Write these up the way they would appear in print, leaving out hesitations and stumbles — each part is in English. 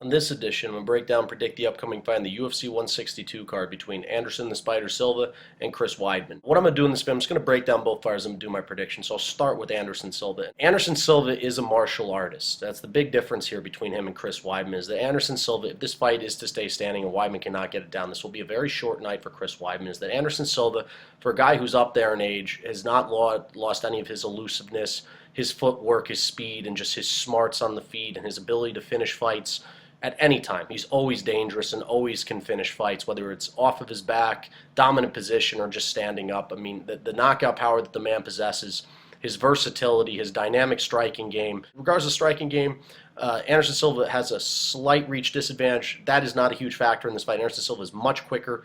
On this edition, I'm going to break down and predict the upcoming fight in the UFC 162 card between Anderson The Spider Silva and Chris Weidman. What I'm going to do in this video, I'm just going to break down both fighters and do my prediction. So I'll start with Anderson Silva. Anderson Silva is a martial artist. That's the big difference here between him and Chris Weidman, is that Anderson Silva, if this fight is to stay standing and Weidman cannot get it down, this will be a very short night for Chris Weidman. Is that Anderson Silva, for a guy who's up there in age, has not lost any of his elusiveness, his footwork, his speed, and just his smarts on the feet and his ability to finish fights at any time. He's always dangerous and always can finish fights, whether it's off of his back, dominant position, or just standing up. I mean, the knockout power that the man possesses, his versatility, his dynamic striking game. Regardless of striking game, Anderson Silva has a slight reach disadvantage. That is not a huge factor in this fight. Anderson Silva is much quicker,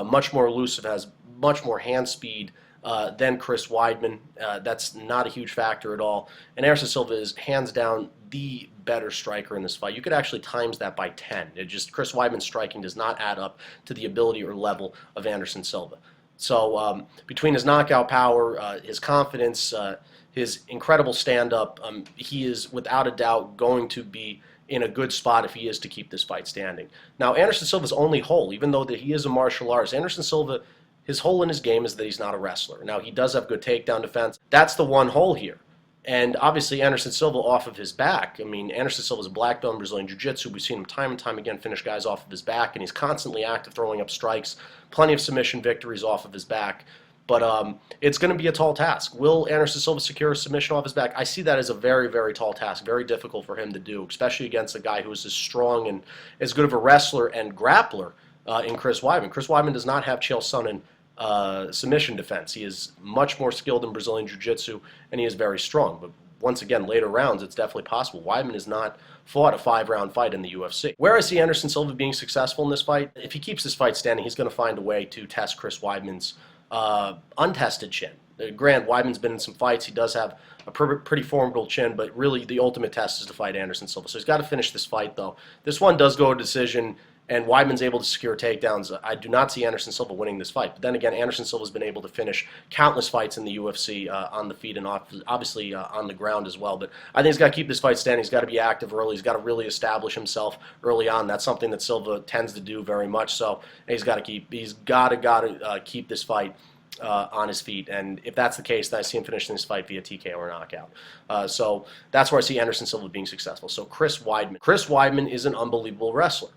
much more elusive, has much more hand speed than Chris Weidman. That's not a huge factor at all. And Anderson Silva is hands down the better striker in this fight. You could actually times that by 10. Chris Weidman's striking does not add up to the ability or level of Anderson Silva. So between his knockout power, his confidence, his incredible stand-up, he is without a doubt going to be in a good spot if he is to keep this fight standing. Now, Anderson Silva's only hole, even though that he is a martial artist, Anderson Silva, his hole in his game is that he's not a wrestler. Now, he does have good takedown defense. That's the one hole here. And obviously, Anderson Silva off of his back. I mean, Anderson Silva is a black belt in Brazilian Jiu-Jitsu. We've seen him time and time again finish guys off of his back, and he's constantly active, throwing up strikes, plenty of submission victories off of his back. But it's going to be a tall task. Will Anderson Silva secure a submission off his back? I see that as a very, very tall task, very difficult for him to do, especially against a guy who is as strong and as good of a wrestler and grappler in Chris Weidman. Chris Weidman does not have Chael Sonnen submission defense. He is much more skilled in Brazilian Jiu-Jitsu, and he is very strong. But once again, later rounds, it's definitely possible. Weidman has not fought a 5-round fight in the UFC. Where I see Anderson Silva being successful in this fight, if he keeps this fight standing, he's going to find a way to test Chris Weidman's untested chin. Grant, Weidman's been in some fights. He does have a pretty formidable chin, but really the ultimate test is to fight Anderson Silva. So he's got to finish this fight, though. This one does go to decision, and Weidman's able to secure takedowns. I do not see Anderson Silva winning this fight. But then again, Anderson Silva's been able to finish countless fights in the UFC on the feet and obviously on the ground as well. But I think he's got to keep this fight standing. He's got to be active early. He's got to really establish himself early on. That's something that Silva tends to do very much so. And he's got to keep this fight on his feet, and if that's the case, then I see him finishing this fight via TKO or knockout. So that's where I see Anderson Silva being successful. So Chris Weidman. Chris Weidman is an unbelievable wrestler.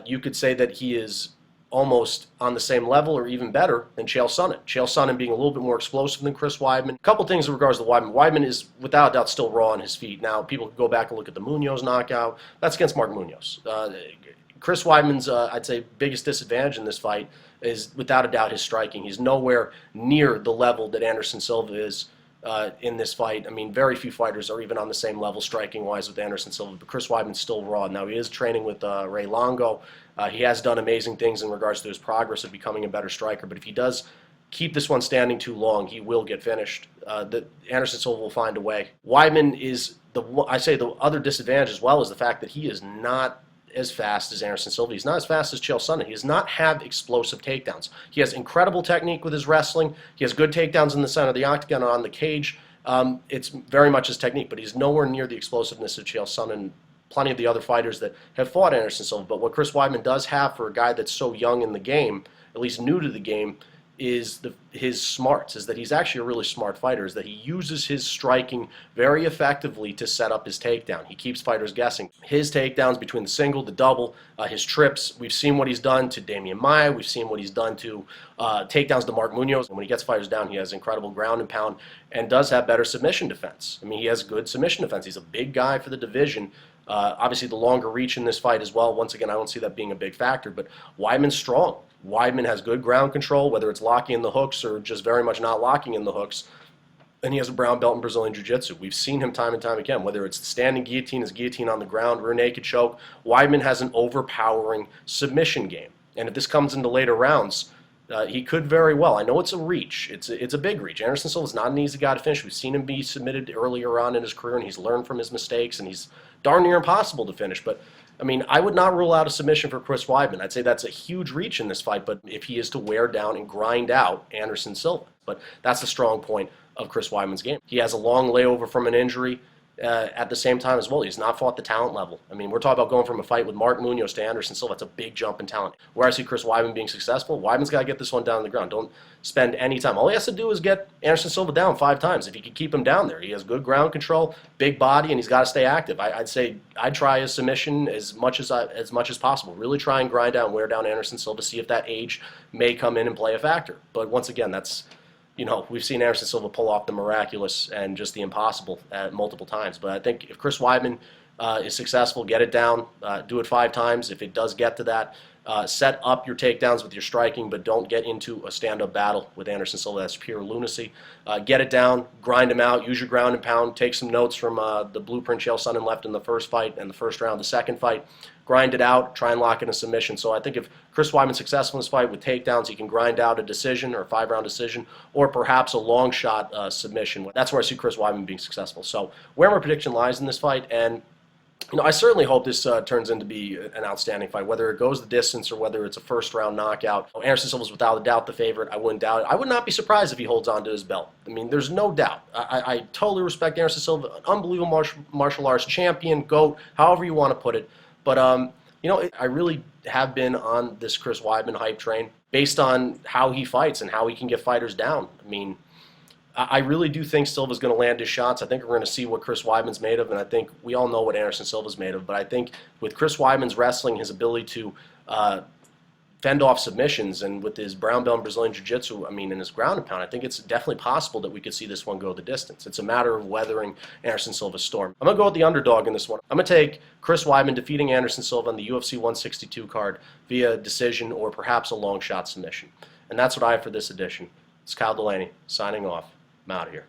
You could say that he is almost on the same level or even better than Chael Sonnen. Chael Sonnen being a little bit more explosive than Chris Weidman. A couple things in regards to Weidman. Weidman is without a doubt still raw on his feet. Now, people can go back and look at the Munoz knockout. That's against Mark Munoz. Chris Weidman's, I'd say, biggest disadvantage in this fight is without a doubt his striking. He's nowhere near the level that Anderson Silva is in this fight. I mean, very few fighters are even on the same level striking-wise with Anderson Silva, but Chris Weidman's still raw. Now, he is training with Ray Longo. He has done amazing things in regards to his progress of becoming a better striker, but if he does keep this one standing too long, he will get finished. Anderson Silva will find a way. Weidman is, the other disadvantage as well is the fact that he is not as fast as Anderson Silva. He's not as fast as Chael Sonnen. He does not have explosive takedowns. He has incredible technique with his wrestling. He has good takedowns in the center of the octagon on the cage. It's very much his technique, but he's nowhere near the explosiveness of Chael Sonnen. Plenty of the other fighters that have fought Anderson Silva. But what Chris Weidman does have for a guy that's so young in the game, at least new to the game, is his smarts, is that he's actually a really smart fighter, is that he uses his striking very effectively to set up his takedown. He keeps fighters guessing. His takedowns between the single, the double, his trips, we've seen what he's done to Damian Maia, we've seen what he's done to takedowns to Mark Munoz. And when he gets fighters down, he has incredible ground and pound and does have better submission defense. I mean, he has good submission defense. He's a big guy for the division. Obviously, the longer reach in this fight as well. Once again, I don't see that being a big factor, but Weidman's strong. Weidman has good ground control, whether it's locking in the hooks or just very much not locking in the hooks. And he has a brown belt in Brazilian Jiu-Jitsu. We've seen him time and time again, whether it's the standing guillotine, his guillotine on the ground, rear naked choke. Weidman has an overpowering submission game. And if this comes into later rounds, he could very well. I know it's a reach. It's a big reach. Anderson Silva is not an easy guy to finish. We've seen him be submitted earlier on in his career, and he's learned from his mistakes, and he's darn near impossible to finish. But I mean, I would not rule out a submission for Chris Weidman. I'd say that's a huge reach in this fight, but if he is to wear down and grind out Anderson Silva. But that's the strong point of Chris Weidman's game. He has a long layover from an injury. at the same time as well, he's not fought the talent level. I mean, we're talking about going from a fight with Mark Munoz to Anderson Silva. That's a big jump in talent. Where I see Chris Weidman being successful, Weidman's got to get this one down on the ground. Don't spend any time. All he has to do is get Anderson Silva down 5 times. If he can keep him down there, he has good ground control, big body, and he's got to stay active. I'd say I'd try his submission as much as possible. Really try and grind down, wear down Anderson Silva, see if that age may come in and play a factor. But once again, that's, you know, we've seen Anderson Silva pull off the miraculous and just the impossible multiple times. But I think if Chris Weidman is successful, get it down, do it 5 times. If it does get to that, set up your takedowns with your striking, but don't get into a stand-up battle with Anderson Silva. That's pure lunacy. Get it down, grind him out, use your ground and pound, take some notes from the blueprint Chael Sonnen left in the first fight and the first round, the second fight. Grind it out, try and lock in a submission. So I think if Chris Weidman's successful in this fight with takedowns, he can grind out a decision or a 5-round decision, or perhaps a long shot submission. That's where I see Chris Weidman being successful. So where my prediction lies in this fight, and you know, I certainly hope this turns into be an outstanding fight, whether it goes the distance or whether it's a first-round knockout. Anderson Silva is without a doubt the favorite. I wouldn't doubt it. I would not be surprised if he holds on to his belt. I mean, there's no doubt. I totally respect Anderson Silva, an unbelievable martial arts champion, GOAT, however you want to put it. But, you know, I really have been on this Chris Weidman hype train based on how he fights and how he can get fighters down. I mean, I really do think Silva's going to land his shots. I think we're going to see what Chris Weidman's made of, and I think we all know what Anderson Silva's made of. But I think with Chris Weidman's wrestling, his ability to fend off submissions, and with his brown belt in Brazilian Jiu-Jitsu, I mean, in his ground and pound, I think it's definitely possible that we could see this one go the distance. It's a matter of weathering Anderson Silva's storm. I'm going to go with the underdog in this one. I'm going to take Chris Weidman defeating Anderson Silva on the UFC 162 card via decision or perhaps a long shot submission. And that's what I have for this edition. It's Kyle Delaney signing off. I'm out of here.